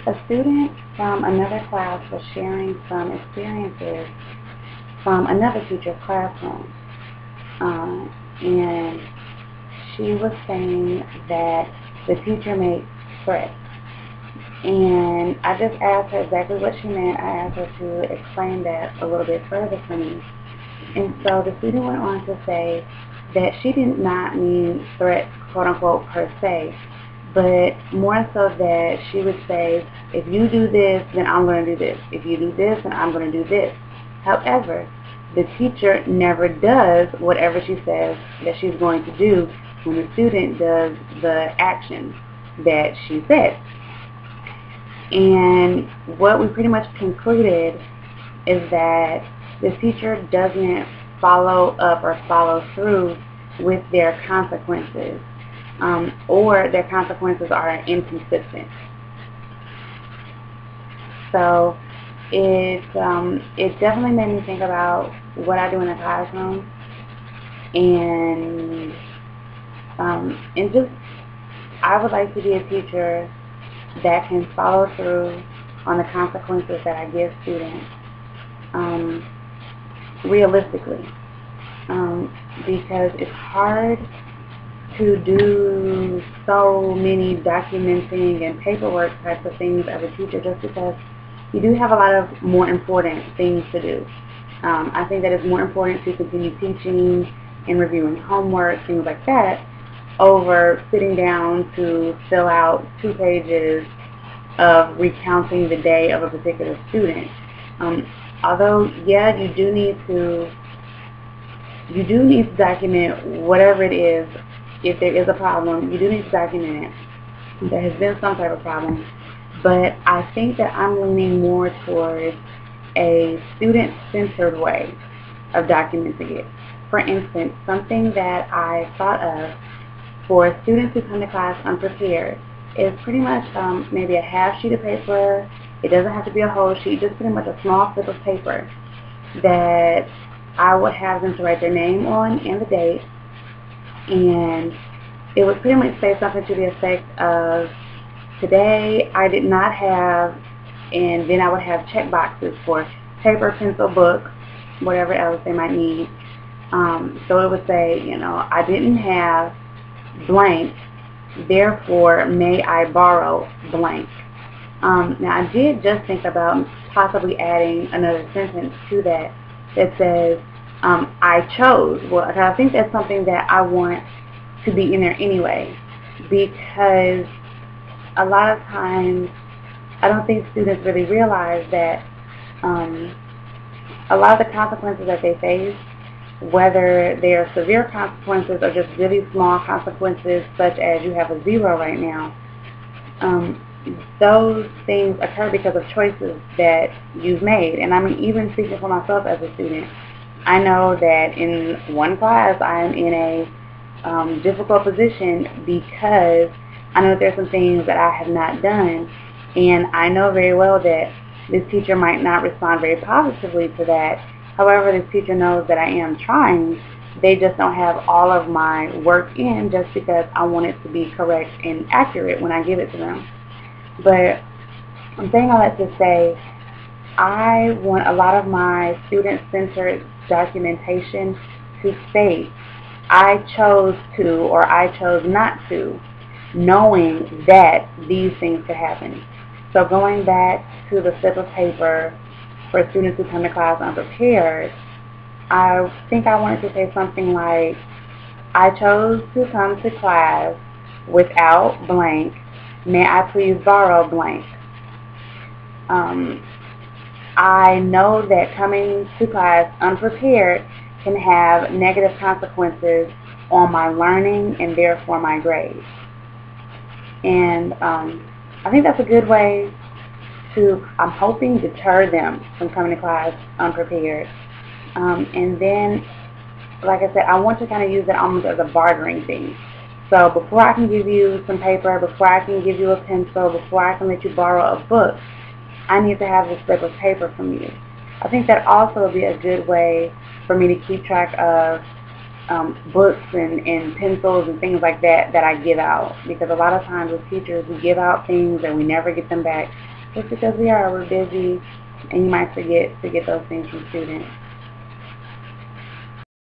A student from another class was sharing some experiences from another teacher's classroom. And she was saying that the teacher made threats. And I just asked her exactly what she meant. I asked her to explain that a little bit further for me. And so the student went on to say that she did not mean threats, quote unquote, per se, but more so that she would say, if you do this, then I'm going to do this. If you do this, then I'm going to do this. However, the teacher never does whatever she says that she's going to do when the student does the action that she said. And what we pretty much concluded is that the teacher doesn't follow up or follow through with their consequences, or their consequences are inconsistent. So it definitely made me think about what I do in the classroom, and just I would like to be a teacher that can follow through on the consequences that I give students realistically, because it's hard to do so many documenting and paperwork types of things as a teacher, just because you do have a lot of more important things to do. I think that it's more important to continue teaching and reviewing homework, things like that, over sitting down to fill out 2 pages of recounting the day of a particular student. Although, yeah, you do need to document whatever it is. If there is a problem, you do need to document it. There has been some type of problem. But I think that I'm leaning more towards a student-centered way of documenting it. For instance, something that I thought of for students who come to class unprepared is pretty much maybe a half sheet of paper. It doesn't have to be a whole sheet, just pretty much a small slip of paper that I would have them to write their name on and the date. And it would pretty much say something to the effect of, today I did not have, and then I would have check boxes for paper, pencil, book, whatever else they might need. So it would say, I didn't have blank, therefore may I borrow blank. Now I did just think about possibly adding another sentence to that says, I chose. Well, I think that's something that I want to be in there anyway, because a lot of times I don't think students really realize that a lot of the consequences that they face, whether they are severe consequences or just really small consequences, such as you have a 0 right now, those things occur because of choices that you've made. And I mean, even speaking for myself as a student, I know that in one class I am in a difficult position because I know that there's some things that I have not done, and I know very well that this teacher might not respond very positively to that. However, this teacher knows that I am trying. They just don't have all of my work in, just because I want it to be correct and accurate when I give it to them. But I'm saying all that to say, I want a lot of my student-centered documentation to state, I chose to or I chose not to, knowing that these things could happen. So going back to the slip of paper for students who come to class unprepared, I think I wanted to say something like, I chose to come to class without blank. May I please borrow blank? I know that coming to class unprepared can have negative consequences on my learning and therefore my grades. And I think that's a good way to, I'm hoping, deter them from coming to class unprepared. And then, like I said, I want to kind of use it almost as a bartering thing. So before I can give you some paper, before I can give you a pencil, before I can let you borrow a book, I need to have this slip of paper from you. I think that also would be a good way for me to keep track of books and pencils and things like that that I give out. Because a lot of times as teachers, we give out things and we never get them back. just because we're busy, and you might forget those things from students.